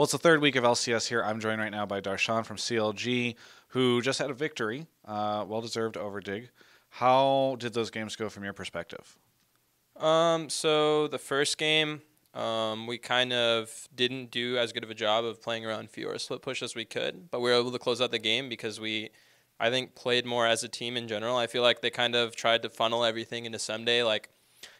Well, it's the third week of LCS here. I'm joined right now by Darshan from CLG, who just had a victory, well-deserved over Dig. How did those games go from your perspective? So the first game, we kind of didn't do as good of a job of playing around Fiora split push as we could, but we were able to close out the game because I think, played more as a team in general. I feel like they kind of tried to funnel everything into Someday. Like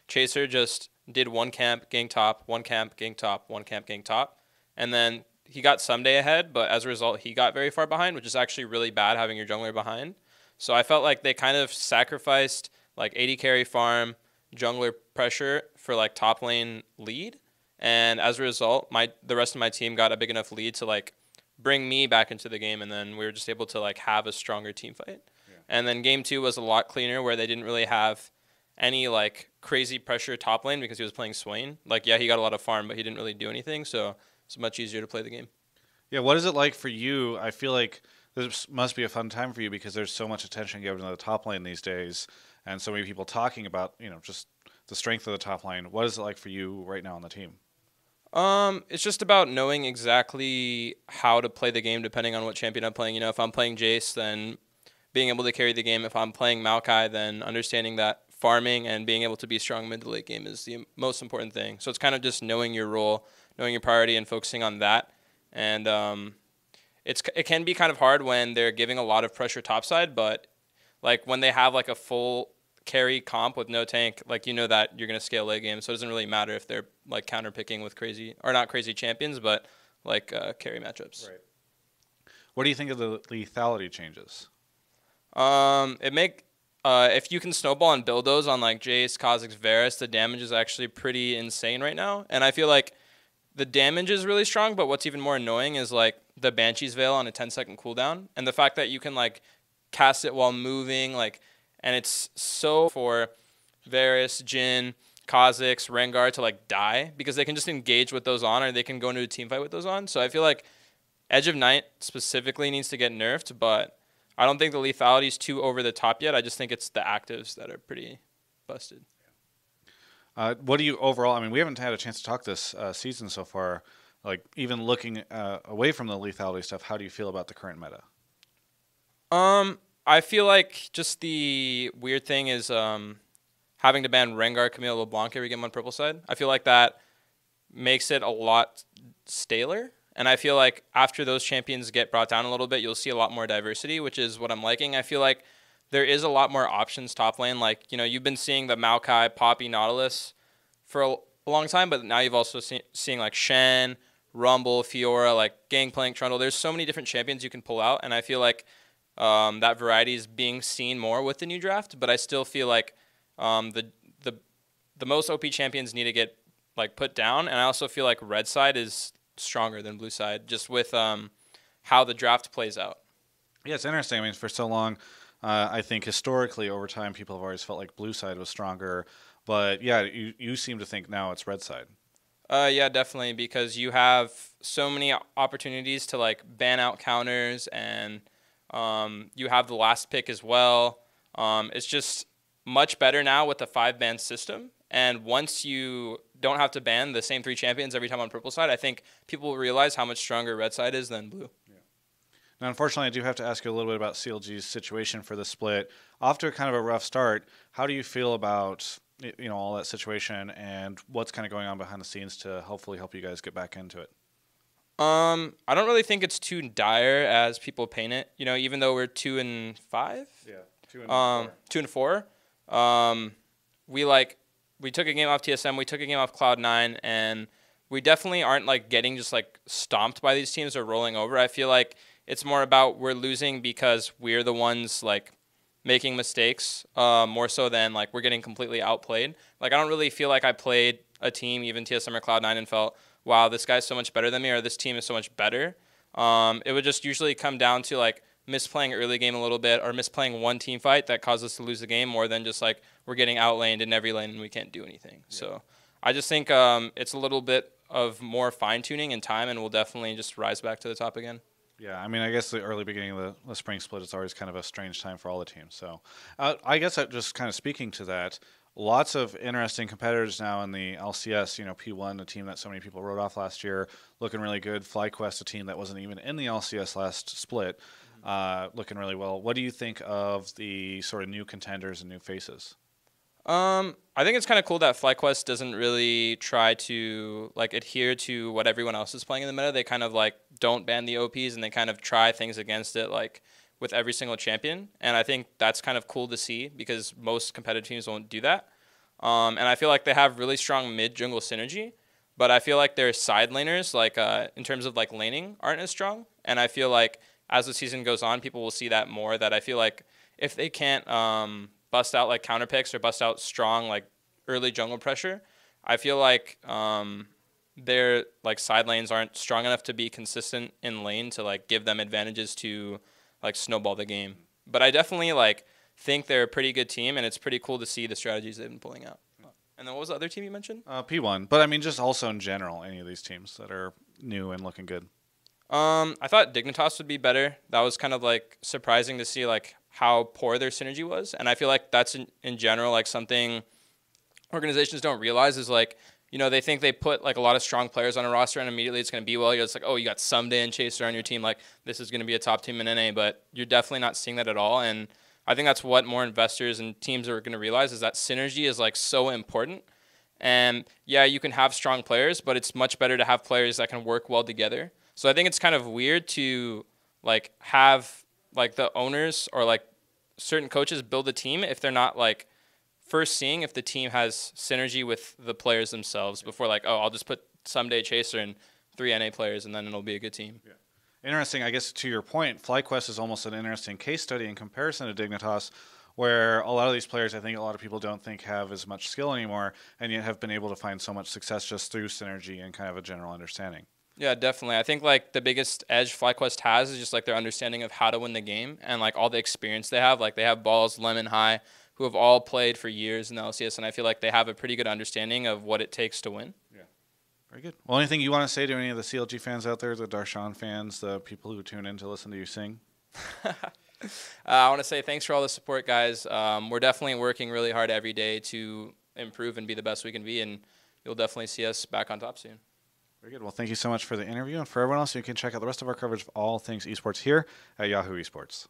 Chaser just did one camp, gang top, one camp, gang top, one camp, gang top, and then he got Someday ahead, but as a result, he got very far behind, which is actually really bad having your jungler behind. So I felt like they kind of sacrificed like 80 carry farm jungler pressure for like top lane lead, and as a result, the rest of my team got a big enough lead to like bring me back into the game, and then we were just able to like have a stronger team fight. Yeah. And then game two was a lot cleaner, where they didn't really have any like crazy pressure top lane because he was playing Swain. Like yeah, he got a lot of farm, but he didn't really do anything, so it's much easier to play the game. Yeah, what is it like for you? I feel like this must be a fun time for you because there's so much attention given to the top lane these days, and so many people talking about, just the strength of the top lane. What is it like for you right now on the team? It's just about knowing exactly how to play the game depending on what champion I'm playing. If I'm playing Jace, then being able to carry the game. If I'm playing Maokai, then understanding that farming and being able to be strong mid to late game is the most important thing. So it's kind of just knowing your role, knowing your priority, and focusing on that. And it can be kind of hard when they're giving a lot of pressure topside, but like when they have like a full carry comp with no tank, like that you're gonna scale late game. So it doesn't really matter if they're like counter picking with crazy or not crazy champions, but like carry matchups. Right. What do you think of the lethality changes? It make if you can snowball and build those on like Jace, Kha'Zix, Varus, the damage is actually pretty insane right now. And I feel like the damage is really strong, but what's even more annoying is like the Banshee's Veil on a 10-second cooldown, and the fact that you can like cast it while moving, like, and it's so for Varus, Jhin, Kha'Zix, Rengar to like die because they can just engage with those on, or they can go into a team fight with those on. So I feel like Edge of Night specifically needs to get nerfed, but I don't think the lethality is too over the top yet. I just think it's the actives that are pretty busted. What do you overall? I mean, we haven't had a chance to talk this season so far. Like, even looking away from the lethality stuff, how do you feel about the current meta? I feel like just the weird thing is having to ban Rengar, Camille, LeBlanc every game on purple side. I feel like that makes it a lot staler. And I feel like after those champions get brought down a little bit, you'll see a lot more diversity, which is what I'm liking. I feel like there is a lot more options top lane. Like, you've been seeing the Maokai, Poppy, Nautilus for a long time, but now you've also seeing like Shen, Rumble, Fiora, like Gangplank, Trundle. There's so many different champions you can pull out, and I feel like that variety is being seen more with the new draft. But I still feel like the most OP champions need to get like put down, and I also feel like red side is stronger than blue side just with how the draft plays out. Yeah, it's interesting. I mean, for so long, I think historically over time, people have always felt like blue side was stronger. But yeah, you seem to think now it's red side. Yeah, definitely, because you have so many opportunities to like ban out counters, and you have the last pick as well. It's just much better now with the 5-ban system. And once you don't have to ban the same 3 champions every time on purple side, I think people will realize how much stronger red side is than blue. Yeah. Now, unfortunately, I do have to ask you a little bit about CLG's situation for the split. Off to kind of a rough start. How do you feel about all that situation and what's kind of going on behind the scenes to hopefully help you guys get back into it? I don't really think it's too dire as people paint it. Even though we're 2-5. Yeah, 2-4. 2-4. We took a game off TSM. We took a game off Cloud9, and we definitely aren't like getting just like stomped by these teams or rolling over. I feel like it's more about we're losing because we're the ones like making mistakes, more so than like we're getting completely outplayed. Like I don't really feel like I played a team, even TSM or Cloud9, and felt, wow, this guy's so much better than me, or this team is so much better. It would just usually come down to like misplaying early game a little bit, or misplaying one team fight that caused us to lose the game, more than just like we're getting outlaned in every lane and we can't do anything. Yeah. So I just think it's a little bit of more fine tuning and time, and we'll definitely just rise back to the top again. Yeah, I mean, I guess the early beginning of the spring split is always kind of a strange time for all the teams. So I guess just kind of speaking to that, Lots of interesting competitors now in the LCS. P1, a team that so many people wrote off last year, looking really good. FlyQuest, a team that wasn't even in the LCS last split, looking really well. What do you think of the sort of new contenders and new faces? I think it's kind of cool that FlyQuest doesn't really try to like adhere to what everyone else is playing in the meta. They kind of like don't ban the OPs and they kind of try things against it like with every single champion. And I think that's kind of cool to see because most competitive teams won't do that. And I feel like they have really strong mid jungle synergy, but I feel like their side laners, like in terms of like laning, aren't as strong. And I feel like as the season goes on, people will see that more. That I feel like if they can't bust out like counter picks or bust out strong like early jungle pressure, I feel like their like side lanes aren't strong enough to be consistent in lane to like give them advantages to like snowball the game. But I definitely like think they're a pretty good team, and it's pretty cool to see the strategies they've been pulling out. And then what was the other team you mentioned? P1, but I mean just also in general, any of these teams that are new and looking good. I thought Dignitas would be better. That was kind of like surprising to see like how poor their synergy was, and I feel like that's in general like something organizations don't realize is like, they think they put like a lot of strong players on a roster and immediately it's going to be well. It's like, oh, you got Someday and Chaser on your team, like this is going to be a top team in NA, but you're definitely not seeing that at all. And I think that's what more investors and teams are going to realize is that synergy is like so important. And yeah, you can have strong players, but it's much better to have players that can work well together. So I think it's kind of weird to like have like the owners or like certain coaches build a team if they're not like first seeing if the team has synergy with the players themselves before like, oh, I'll just put Someday, Chaser, and 3 NA players and then it'll be a good team. Yeah. Interesting. I guess to your point, FlyQuest is almost an interesting case study in comparison to Dignitas, where a lot of these players, I think a lot of people don't think have as much skill anymore, and yet have been able to find so much success just through synergy and kind of a general understanding. Yeah, definitely. I think like the biggest edge FlyQuest has is just like their understanding of how to win the game and like all the experience they have. Like they have Balls, Lemon, High, who have all played for years in the LCS, and I feel like they have a pretty good understanding of what it takes to win. Yeah. Very good. Well, anything you want to say to any of the CLG fans out there, the Darshan fans, the people who tune in to listen to you sing? I want to say thanks for all the support, guys. We're definitely working really hard every day to improve and be the best we can be, and you'll definitely see us back on top soon. Very good. Well, thank you so much for the interview. And for everyone else, you can check out the rest of our coverage of all things esports here at Yahoo Esports.